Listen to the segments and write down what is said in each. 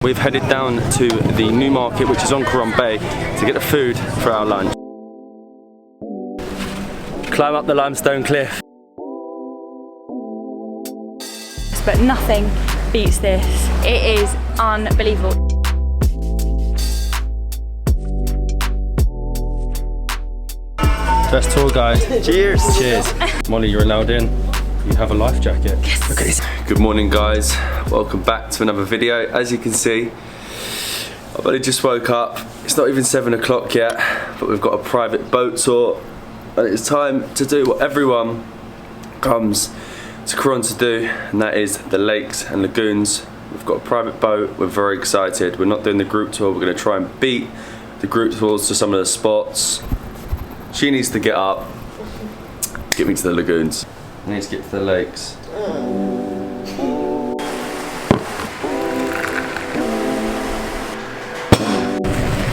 we've headed down to the new market, which is on Coron Bay, to get the food for our lunch. Climb up the limestone cliff. But nothing beats this. It is unbelievable. Best tour guide. Cheers. Cheers. Molly, you're allowed in. You have a life jacket. Yes. Look at this. Good morning, guys. Welcome back to another video. As you can see, I've only just woke up. It's not even 7 o'clock yet, but we've got a private boat tour. And it's time to do what everyone comes to Coron to do, and that is the lakes and lagoons. We've got a private boat. We're very excited. We're not doing the group tour. We're going to try and beat the group tours to some of the spots. She needs to get up, get me to the lagoons. I need to get to the lakes.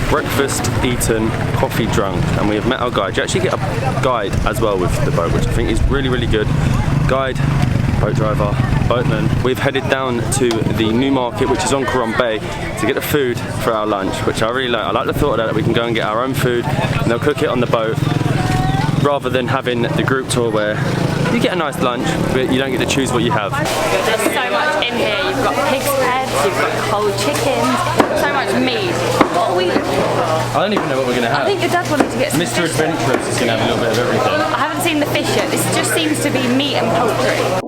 Breakfast eaten, coffee drunk, and we have met our guide. You actually get a guide as well with the boat, which I think is really, really good. Guide, boat driver, boatman. We've headed down to the new market, which is on Coron Bay, to get the food for our lunch, which I really like. I like the thought of that we can go and get our own food, and they'll cook it on the boat, rather than having the group tour where you get a nice lunch, but you don't get to choose what you have. There's so much in here. You've got pig's heads, you've got whole chickens, so much meat. What are we? I don't even know what we're going to have. I think your dad wanted to get some Mr. fish. Adventurous is going to have a little bit of everything. I haven't seen the fish yet. This just seems to be meat and poultry.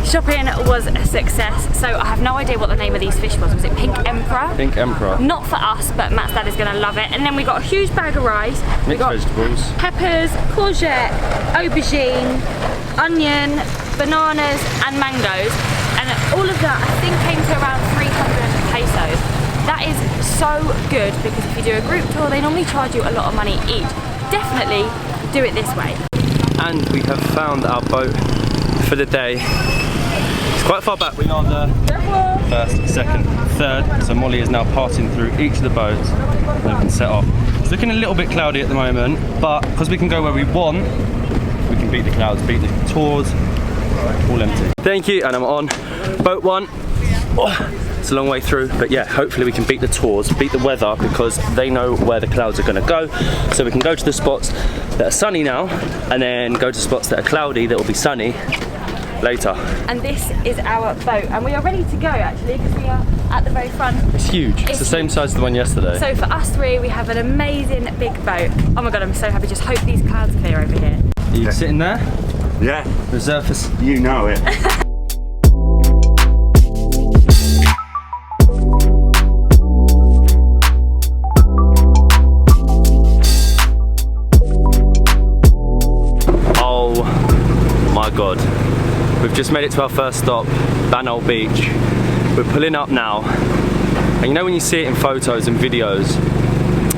Shopping was a success, so I have no idea what the name of these fish was. Was it Pink Emperor? Pink Emperor. Not for us, but Matt's dad is going to love it. And then we got a huge bag of rice. We got vegetables. Peppers, courgette, aubergine, onion, bananas and mangoes. And all of that I think came to around 300 pesos. That is so good because if you do a group tour, they normally charge you a lot of money each. Definitely do it this way. And we have found our boat for the day. It's quite far back. We are the first, second, third. So Molly is now passing through each of the boats and we can set off. It's looking a little bit cloudy at the moment, but because we can go where we want, we can beat the clouds, beat the tours, all empty. Thank you, and I'm on boat one. Oh, it's a long way through, but yeah, hopefully we can beat the tours, beat the weather, because they know where the clouds are going to go. So we can go to the spots that are sunny now, and then go to spots that are cloudy that will be sunny later. And this is our boat, and we are ready to go actually because we are at the very front. It's huge. It's the same size as the one yesterday. So for us three, we have an amazing big boat. Oh my god, I'm so happy. Just hope these clouds clear over here. Are you sitting there? Yeah. Reserved for... You know it. Oh my god. We've just made it to our first stop, Banol Beach. We're pulling up now. And you know when you see it in photos and videos,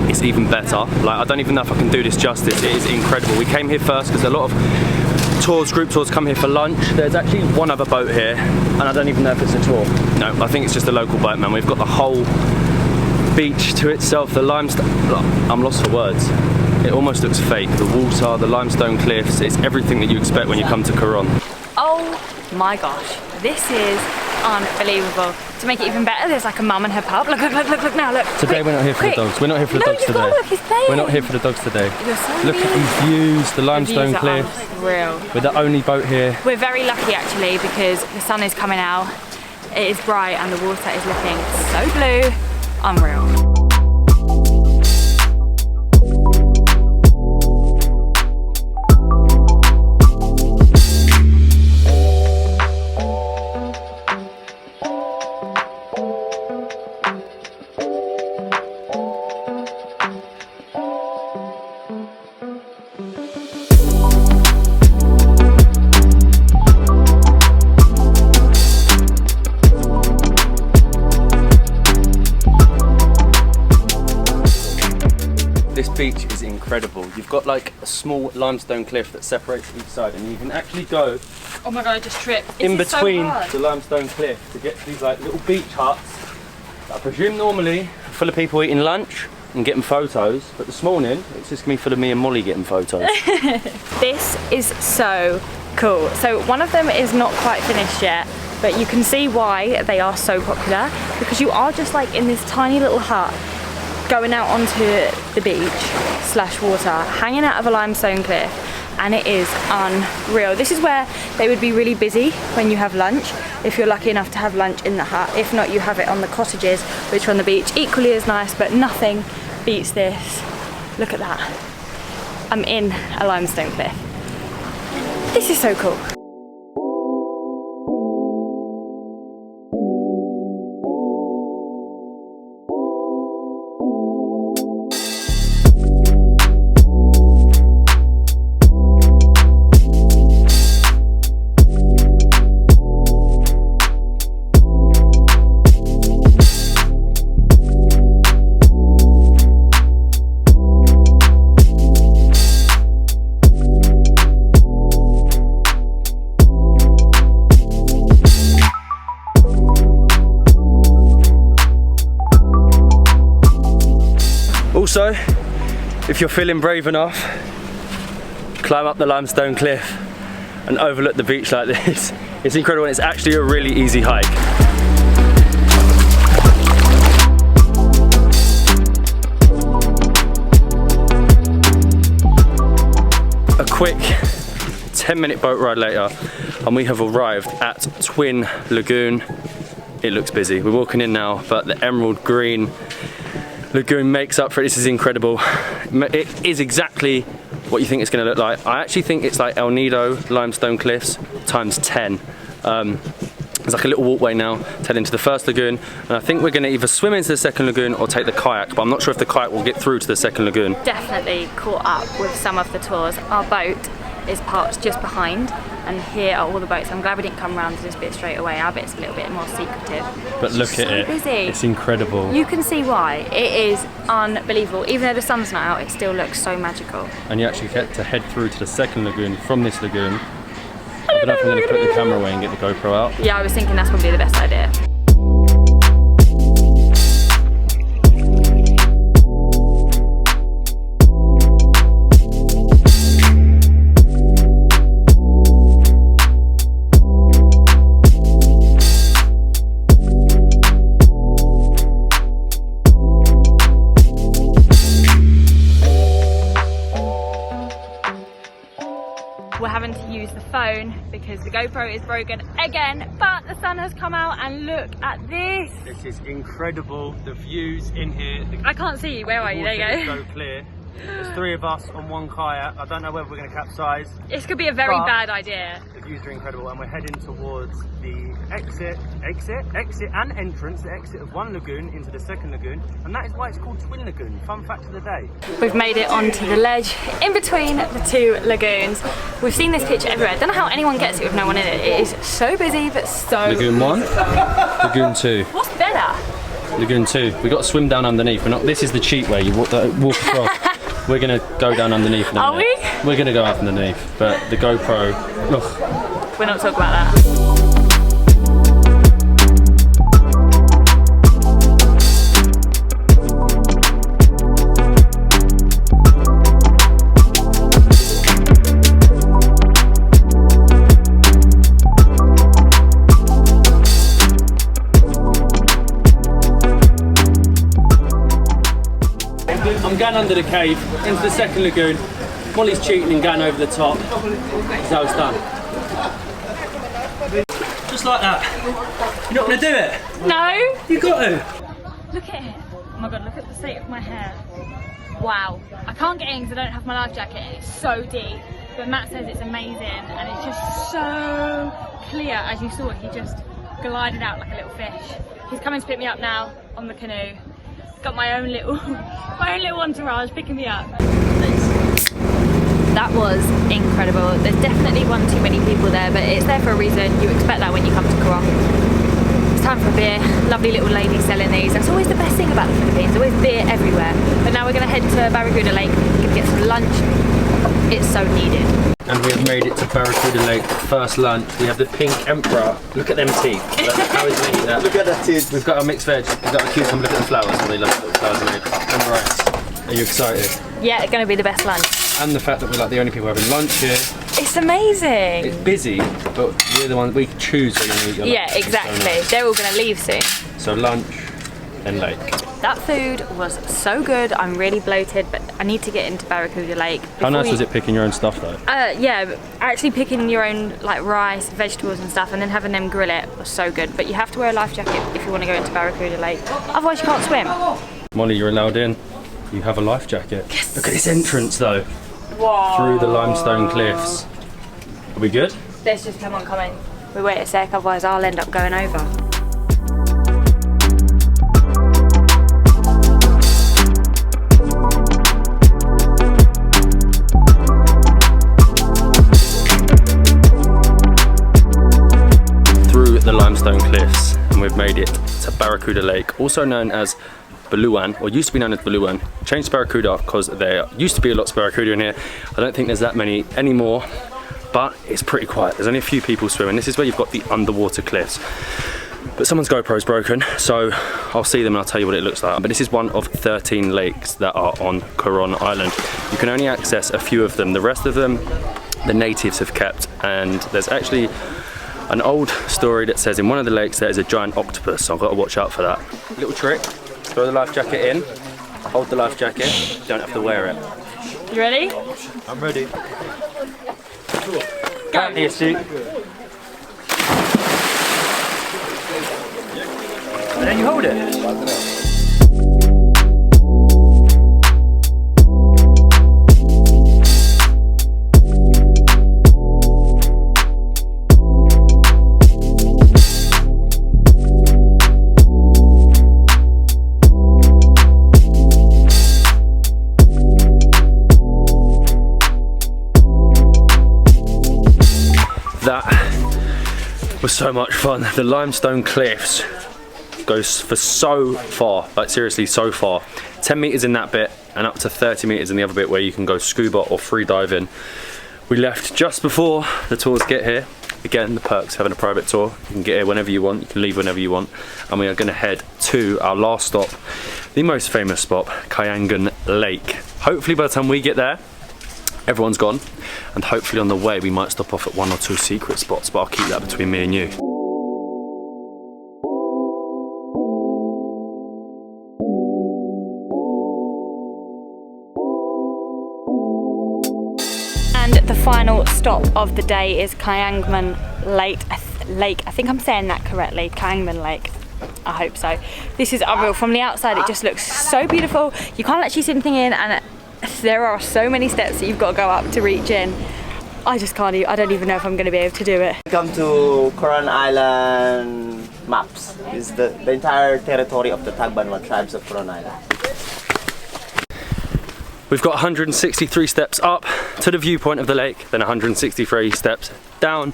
it's even better. Like, I don't even know if I can do this justice. It is incredible. We came here first because a lot of tours, group tours, come here for lunch. There's actually one other boat here, and I don't even know if it's a tour. No, I think it's just a local boat, man. We've got the whole beach to itself, the limestone. I'm lost for words. It almost looks fake. The water, the limestone cliffs, it's everything that you expect when you come to Coron. Oh my gosh, this is unbelievable. To make it even better, there's like a mum and her pup. Look now, look. Today we're not here for the dogs. We're not here for the dogs today. Look, he's playing. We're not here for the dogs today. You're so Look at these views, the limestone cliffs. Unreal. We're the only boat here. We're very lucky actually because the sun is coming out, it is bright and the water is looking so blue. Unreal. This beach is incredible. You've got like a small limestone cliff that separates each side, and you can actually go Oh my god, I just tripped. in between so the limestone cliff to get to these like little beach huts that I presume normally are full of people eating lunch and getting photos, but this morning it's just gonna be full of me and Molly getting photos. This is so cool. So one of them is not quite finished yet, but you can see why they are so popular, because you are just like in this tiny little hut going out onto the beach / water, hanging out of a limestone cliff, and it is unreal. This is where they would be really busy when you have lunch, if you're lucky enough to have lunch in the hut. If not, you have it on the cottages, which are on the beach, equally as nice, but nothing beats this. Look at that. I'm in a limestone cliff. This is so cool. Also, if you're feeling brave enough, climb up the limestone cliff and overlook the beach like this. It's incredible, and it's actually a really easy hike. A quick 10-minute boat ride later and we have arrived at Twin Lagoon. It looks busy. We're walking in now, but the emerald green Lagoon makes up for it. This is incredible. It is exactly what you think it's going to look like. I actually think it's like El Nido limestone cliffs times 10. There's like a little walkway now to head into the first lagoon, and I think we're going to either swim into the second lagoon or take the kayak, but I'm not sure if the kayak will get through to the second lagoon. Definitely caught up with some of the tours. Our boat is parked just behind, and here are all the boats. I'm glad we didn't come around to this bit straight away. Our bit's a little bit more secretive. But look at it. Busy. It's incredible. You can see why. It is unbelievable. Even though the sun's not out, it still looks so magical. And you actually get to head through to the second lagoon from this lagoon. I don't know if I'm going to put the camera away and get the GoPro out. Yeah, I was thinking that's probably the best idea. We're having to use the phone because the GoPro is broken again, but the sun has come out and look at this. This is incredible. The views in here. I can't see you. Where are you? There you go. So clear. There's 3 of us on one kayak. I don't know whether we're going to capsize. This could be a very bad idea. The views are incredible, and we're heading towards the exit and entrance, the exit of one lagoon into the second lagoon, and that is why it's called Twin Lagoon. Fun fact of the day. We've made it onto the ledge in between the 2 lagoons. We've seen this picture everywhere. I don't know how anyone gets it with no one in it. It is so busy, but so... Lagoon 1, Lagoon 2. What's better? Lagoon 2. We've got to swim down underneath. This is the cheat way, you walk across. We're going to go down underneath. Are we? We're going to go up underneath, but the GoPro, ugh. We're not talking about that. I'm going under the cave, into the second lagoon. Molly's cheating and going over the top. That's how it's done. Just like that. You're not going to do it? No. You got to. Look at it. Oh my god, look at the state of my hair. Wow. I can't get in because I don't have my life jacket and it's so deep. But Matt says it's amazing and it's just so clear. As you saw, he just glided out like a little fish. He's coming to pick me up now on the canoe. Got my own little entourage picking me up. That was incredible. There's definitely one too many people there, but it's there for a reason. You expect that when you come to CORON. It's time for a beer. Lovely little lady selling these. That's always the best thing about the Philippines. Always beer everywhere. But now we're going to head to Barracuda Lake, gonna get some lunch. It's so needed. and we have made it to Barracuda Lake. First lunch. We have the pink emperor. Look at them teeth. How is it eat that? Look at that teeth. We've got our mixed veg. We've got a cucumber. Look at the flowers. And they love the flowers made. And rice. Are you excited? Yeah, it's going to be the best lunch. And the fact that we're like the only people having lunch here. It's amazing. It's busy, but we're the ones we choose where you eat your lunch. Yeah, exactly. So nice. They're all going to leave soon. So lunch, then lake. That food was so good. I'm really bloated, but I need to get into Barracuda Lake. How nice was it picking your own stuff though? Yeah, actually picking your own like rice, vegetables and stuff, and then having them grill it was so good. But you have to wear a life jacket if you want to go into Barracuda Lake. Otherwise you can't swim. Molly, you're allowed in. You have a life jacket. Yes. Look at this entrance though. Whoa. Through the limestone cliffs. Are we good? Let's just come on. We wait a sec, otherwise I'll end up going over. Through the limestone cliffs, and we've made it to Barracuda Lake, also known as Palawan, or used to be known as Palawan. Changed to Barracuda because there used to be a lot of Barracuda in here. I don't think there's that many anymore, but it's pretty quiet. There's only a few people swimming. This is where you've got the underwater cliffs. But someone's GoPro's broken, so I'll see them and I'll tell you what it looks like. But this is one of 13 lakes that are on CORON Island. You can only access a few of them. The rest of them, the natives have kept, and there's actually an old story that says in one of the lakes there is a giant octopus, so I've got to watch out for that. Little trick, throw the life jacket in, hold the life jacket, don't have to wear it. You ready? I'm ready. Go here, suit. And then you hold it. That was so much fun. The limestone cliffs goes for so far, like seriously so far. 10 meters in that bit and up to 30 meters in the other bit where you can go scuba or free diving. We left just before the tours get here. Again, the perks of having a private tour. You can get here whenever you want, you can leave whenever you want. And we are gonna head to our last stop, the most famous spot, Kayangan Lake. Hopefully by the time we get there, everyone's gone, and hopefully on the way we might stop off at one or two secret spots, but I'll keep that between me and you. And the final stop of the day is Kayangan Lake. I think I'm saying that correctly, Kayangan Lake. I hope so. This is unreal. From the outside it just looks so beautiful. You can't actually see anything in, and there are so many steps that you've got to go up to reach in. I just can't, I don't even know if I'm going to be able to do it. Welcome to CORON Island maps. This is the entire territory of the Tagbanwa tribes of CORON Island. We've got 163 steps up to the viewpoint of the lake, then 163 steps down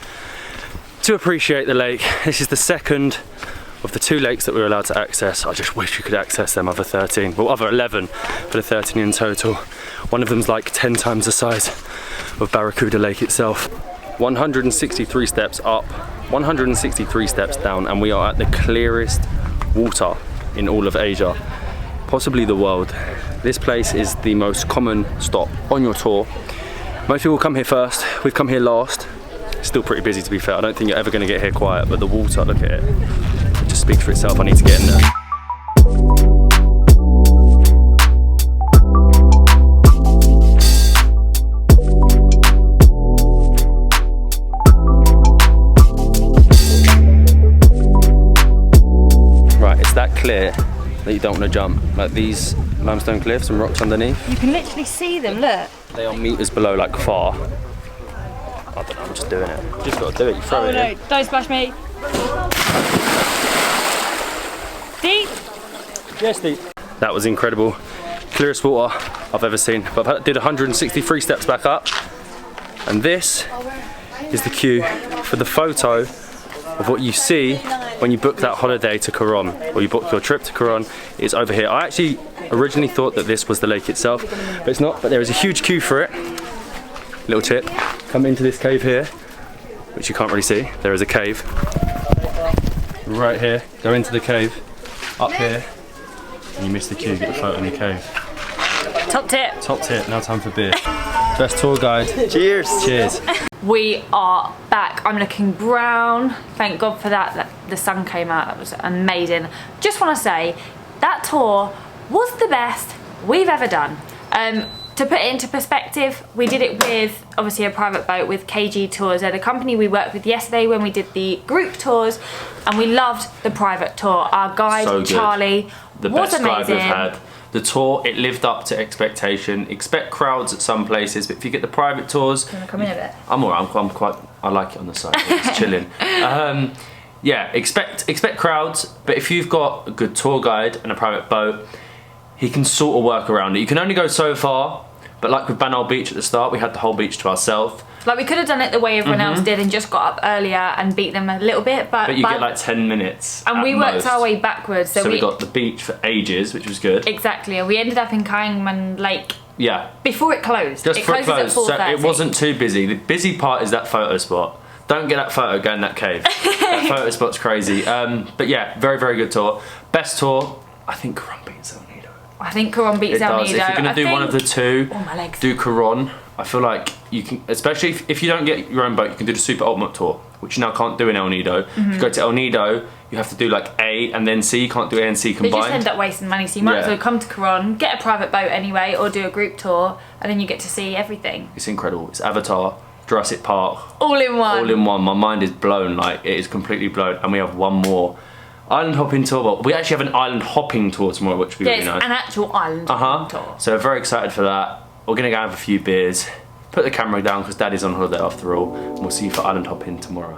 to appreciate the lake. This is the second of the two lakes that we were allowed to access. I just wish we could access them other 13, well other 11 for the 13 in total. One of them's like 10 times the size of Barracuda Lake itself. 163 steps up, 163 steps down, and we are at the clearest water in all of Asia, possibly the world. This place is the most common stop on your tour. Most people come here first, we've come here last. It's still pretty busy to be fair. I don't think you're ever going to get here quiet, but the water, look at it. It just speaks for itself. I need to get in there. Right, it's that clear that you don't want to jump. Like these limestone cliffs and rocks underneath. You can literally see them, look. They are meters below, like far. I don't know, I'm just doing it. You just got to do it, you throw it in. Don't splash me. Deep? Yes, deep. That was incredible. Clearest water I've ever seen. But I did 163 steps back up. And this is the queue for the photo of what you see when you book that holiday to CORON, or you book your trip to CORON. It's over here. I actually originally thought that this was the lake itself, but it's not. But there is a huge queue for it. Little tip. come into this cave here, which you can't really see. There is a cave right here. Go into the cave, up here, and you miss the queue, get the photo in the cave. Top tip. Top tip, now time for beer. Best tour guide. Cheers. Cheers. We are back. I'm looking brown. Thank God for that. The sun came out. That was amazing. Just want to say that tour was the best we've ever done. To put it into perspective, we did it with obviously a private boat with KG Tours. They're the company we worked with yesterday when we did the group tours, and we loved the private tour. Our guide, So good. Charlie, The was best guide amazing. we've had. The tour, it lived up to expectation. Expect crowds at some places, but if you get the private tours, You wanna come in a bit? I'm alright. I'm quite. I like it on the side. It's chilling. Yeah, expect crowds, but if you've got a good tour guide and a private boat, he can sort of work around it. You can only go so far, but like with Banal Beach at the start, we had the whole beach to ourselves. Like we could have done it the way everyone else did and just got up earlier and beat them a little bit, but you get like 10 minutes. and we worked most. our way backwards. So we got the beach for ages, which was good. Exactly, and we ended up in Kangman Lake Yeah. before it closed. Just it before it closes closed, at so 4:30. it wasn't too busy. The busy part is that photo spot. Don't get that photo, go in that cave. That photo spot's crazy. But yeah, very, very good tour. Best tour, I think Coron beats El Nido. I think Coron beats It El does. Nido. If you're going to do one of the two, Oh, my legs. do Coron. I feel like you can, especially if you don't get your own boat, you can do the Super Ultimate Tour, which you now can't do in El Nido. If you go to El Nido, you have to do like A and then C. You can't do A and C They just combined. end up wasting money, so you might as Yeah. well come to Coron, get a private boat anyway, or do a group tour, and then you get to see everything. It's incredible. It's Avatar, Jurassic Park, All in one. all in one. My mind is blown. Like, it is completely blown. And we have one more island hopping tour. Well, we actually have an island hopping tour tomorrow, which will be Yeah, really it's nice. an actual island tour. So very excited for that. We're gonna go have a few beers, put the camera down because Daddy's on holiday after all, and we'll see you for island hopping tomorrow.